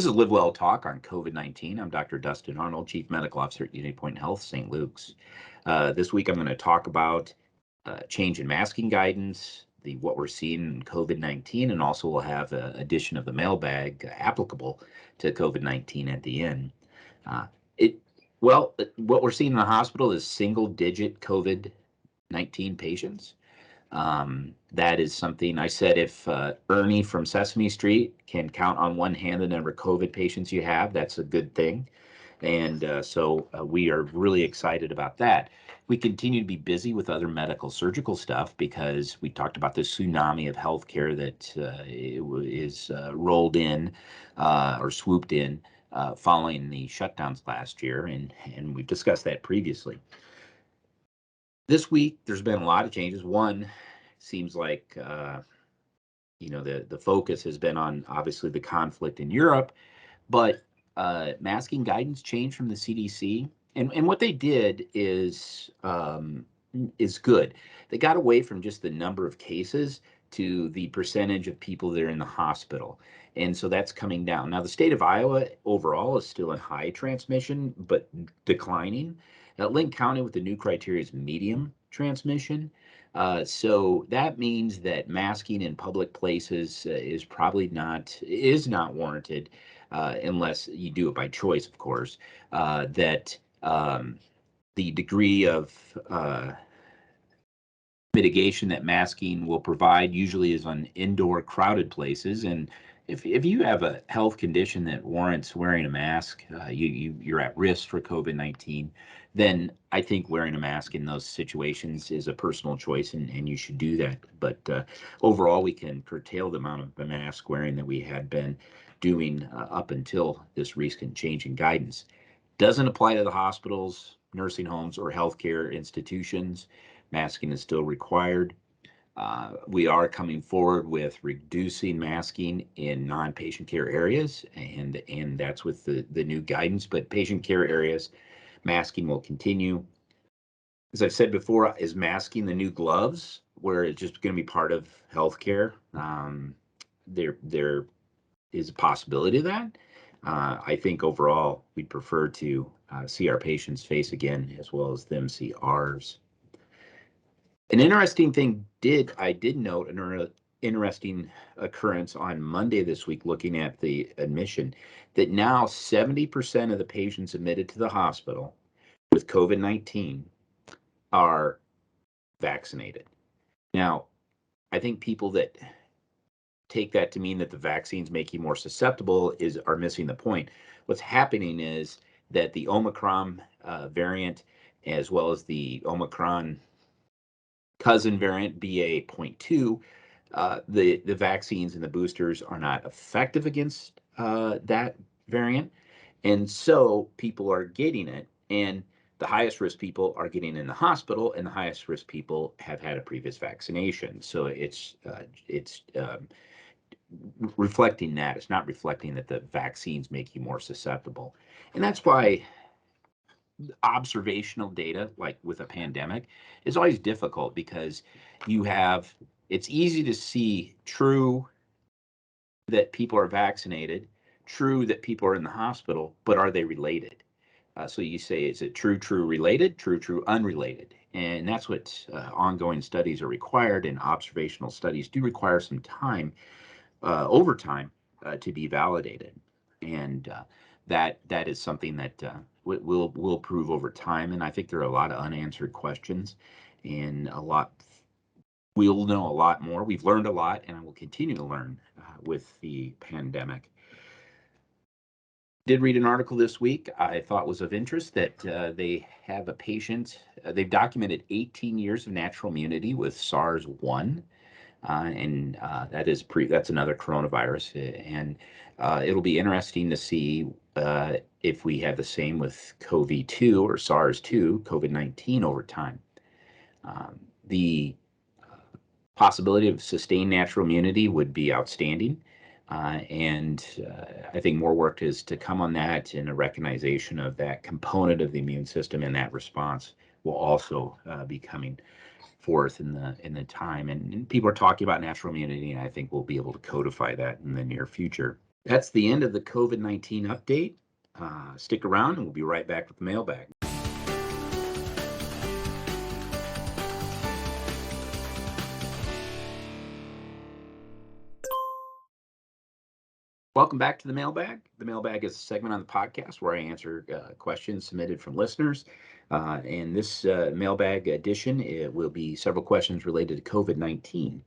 This is LiveWell Talk on COVID-19. I'm Dr. Dustin Arnold, Chief Medical Officer at UnityPoint Health, St. Luke's. This week I'm going to talk about change in masking guidance, what we're seeing in COVID-19, and also we'll have an edition of the Mailbag applicable to COVID-19 at the end. What we're seeing in the hospital is single-digit COVID-19 patients. That is something I said, if Ernie from Sesame Street can count on one hand the number of COVID patients you have, that's a good thing. And so we are really excited about that. We continue to be busy with other medical surgical stuff because we talked about the tsunami of healthcare that is rolled in or swooped in following the shutdowns last year, and we've discussed that previously. This week, there's been a lot of changes. One, seems like, the focus has been on, obviously, the conflict in Europe, but masking guidance changed from the CDC. And what they did is good. They got away from just the number of cases to the percentage of people that are in the hospital. And so that's coming down. Now, the state of Iowa overall is still in high transmission, but declining. Linn County with the new criteria is medium transmission. So that means that masking in public places is not warranted unless you do it by choice, of course. The degree of mitigation that masking will provide usually is on indoor crowded places. And if you have a health condition that warrants wearing a mask, you're at risk for COVID-19, then I think wearing a mask in those situations is a personal choice, and you should do that. But overall, we can curtail the amount of mask wearing that we had been doing up until this recent change in guidance. Doesn't apply to the hospitals, nursing homes, or healthcare institutions. Masking is still required. We are coming forward with reducing masking in non-patient care areas, and that's with the new guidance. But patient care areas, masking will continue. As I've said before, is masking the new gloves, where it's just going to be part of healthcare? There is a possibility of that. I think overall we'd prefer to see our patients' face again, as well as them see ours. An interesting thing I did note an interesting occurrence on Monday this week, looking at the admission, that now 70% of the patients admitted to the hospital with COVID-19 are vaccinated. Now, I think people that take that to mean that the vaccines make you more susceptible are missing the point. What's happening is that the Omicron variant, as well as the Omicron cousin variant BA.2, the vaccines and the boosters are not effective against that variant, and so people are getting it, and the highest risk people are getting in the hospital, and the highest risk people have had a previous vaccination. So it's reflecting that. It's not reflecting that the vaccines make you more susceptible, and that's why observational data, like with a pandemic, is always difficult, because it's easy to see true that people are vaccinated, true that people are in the hospital, but are they related? So you say, is it true related, true unrelated? And that's what ongoing studies are required, and observational studies do require some time, over time, to be validated. And that is something that will prove over time. And I think there are a lot of unanswered questions, and we'll know a lot more. We've learned a lot, and I will continue to learn with the pandemic. Did read an article this week I thought was of interest, that they have a patient, they've documented 18 years of natural immunity with SARS-1. And that's another coronavirus, and it'll be interesting to see if we have the same with COVID-2 or SARS-2, COVID-19 over time. The possibility of sustained natural immunity would be outstanding, and I think more work is to come on that, and a recognition of that component of the immune system, and that response will also be coming forth in the time, and people are talking about natural immunity, and I think we'll be able to codify that in the near future. That's the end of the COVID-19 update. Stick around and we'll be right back with the mailbag. Welcome back to the mailbag. The mailbag is a segment on the podcast where I answer questions submitted from listeners. In this mailbag edition, it will be several questions related to COVID-19.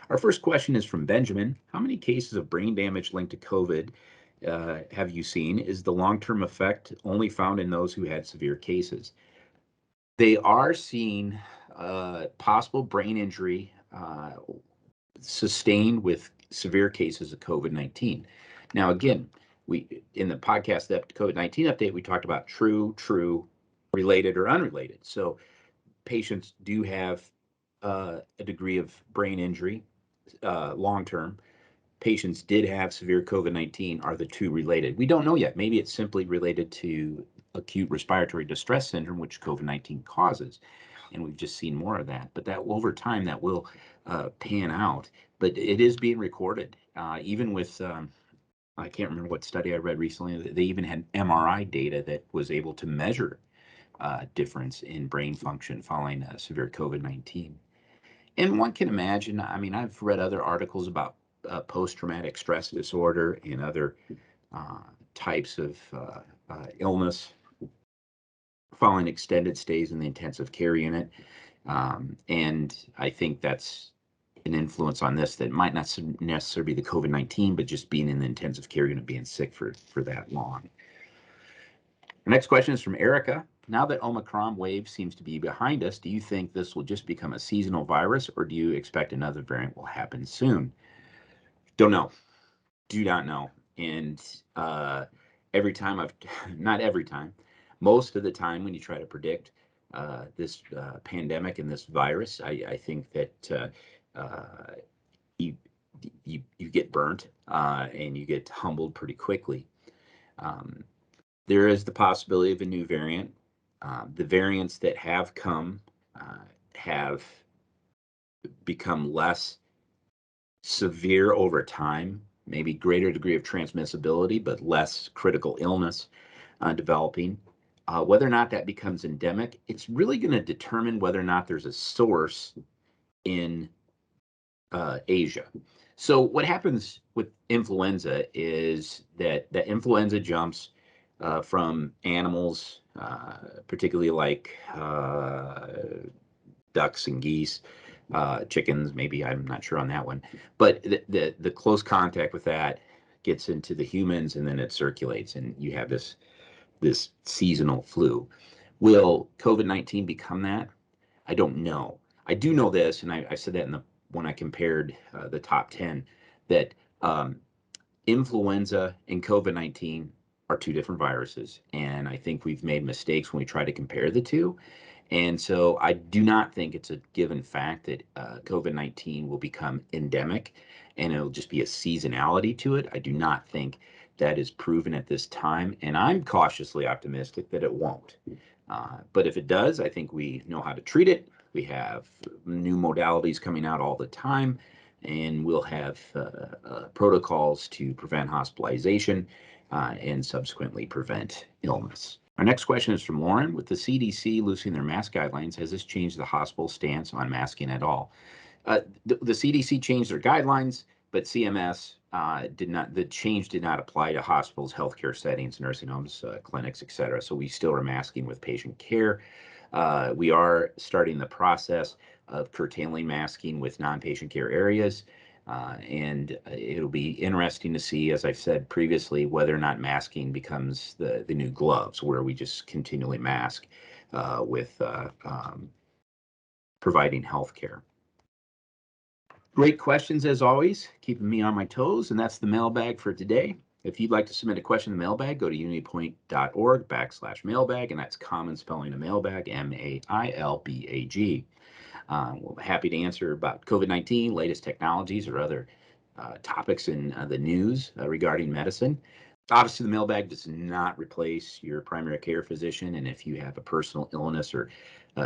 Our first question is from Benjamin. How many cases of brain damage linked to COVID have you seen? Is the long-term effect only found in those who had severe cases? They are seeing possible brain injury sustained with severe cases of COVID-19. Now, again, we in the podcast, the COVID-19 update, we talked about true, related or unrelated. So patients do have a degree of brain injury long-term. Patients did have severe COVID-19. Are the two related? We don't know yet. Maybe it's simply related to acute respiratory distress syndrome, which COVID-19 causes. And we've just seen more of that. But that over time, that will pan out. But it is being recorded, even with I can't remember what study I read recently. They even had MRI data that was able to measure difference in brain function following severe COVID-19. And one can imagine, I mean, I've read other articles about post-traumatic stress disorder and other types of illness following extended stays in the intensive care unit. And I think that's an influence on this that might not necessarily be the COVID-19, but just being in the intensive care unit, being sick for that long. The next question is from Erica. Now that Omicron wave seems to be behind us, do you think this will just become a seasonal virus, or do you expect another variant will happen soon? Don't know. Do not know. And every time not every time, most of the time when you try to predict this pandemic and this virus, I think that you get burnt and you get humbled pretty quickly. There is the possibility of a new variant. The variants that have come have become less severe over time, maybe greater degree of transmissibility, but less critical illness developing. Whether or not that becomes endemic, it's really going to determine whether or not there's a source in Asia. So what happens with influenza is that the influenza jumps from animals, particularly like ducks and geese, chickens, maybe, I'm not sure on that one. But the close contact with that gets into the humans and then it circulates and you have this seasonal flu. Will COVID-19 become that? I don't know. I do know this, and I said that when I compared the top 10, that influenza and COVID-19 are two different viruses. And I think we've made mistakes when we try to compare the two. And so I do not think it's a given fact that COVID-19 will become endemic and it'll just be a seasonality to it. I do not think that is proven at this time. And I'm cautiously optimistic that it won't. But if it does, I think we know how to treat it. We have new modalities coming out all the time, and we'll have protocols to prevent hospitalization and subsequently prevent illness. Our next question is from Lauren. With the CDC loosening their mask guidelines, has this changed the hospital stance on masking at all? The CDC changed their guidelines, but CMS did not. The change did not apply to hospitals, healthcare settings, nursing homes, clinics, et cetera. So we still are masking with patient care. We are starting the process of curtailing masking with non-patient care areas. And it'll be interesting to see, as I've said previously, whether or not masking becomes the new gloves, where we just continually mask with providing health care. Great questions as always, keeping me on my toes, and that's the mailbag for today. If you'd like to submit a question in the mailbag, go to unitypoint.org/mailbag, and that's common spelling of mailbag, M-A-I-L-B-A-G. We're happy to answer about COVID-19, latest technologies, or other topics in the news regarding medicine. Obviously, the mailbag does not replace your primary care physician, and if you have a personal illness or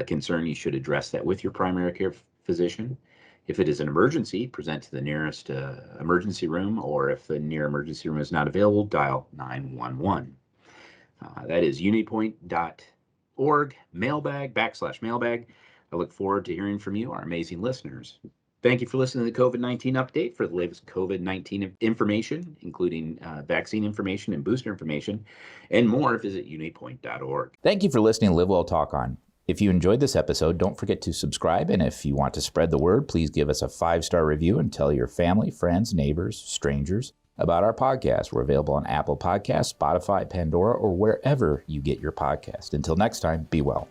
concern, you should address that with your primary care physician. If it is an emergency, present to the nearest emergency room, or if the near emergency room is not available, dial 911. That is unitypoint.org, mailbag, /mailbag. I look forward to hearing from you, our amazing listeners. Thank you for listening to the COVID-19 update. For the latest COVID-19 information, including vaccine information and booster information, and more, visit unitypoint.org. Thank you for listening to LiveWell Talk On. If you enjoyed this episode, don't forget to subscribe, and if you want to spread the word, please give us a 5-star review and tell your family, friends, neighbors, strangers about our podcast. We're available on Apple Podcasts, Spotify, Pandora, or wherever you get your podcast. Until next time, be well.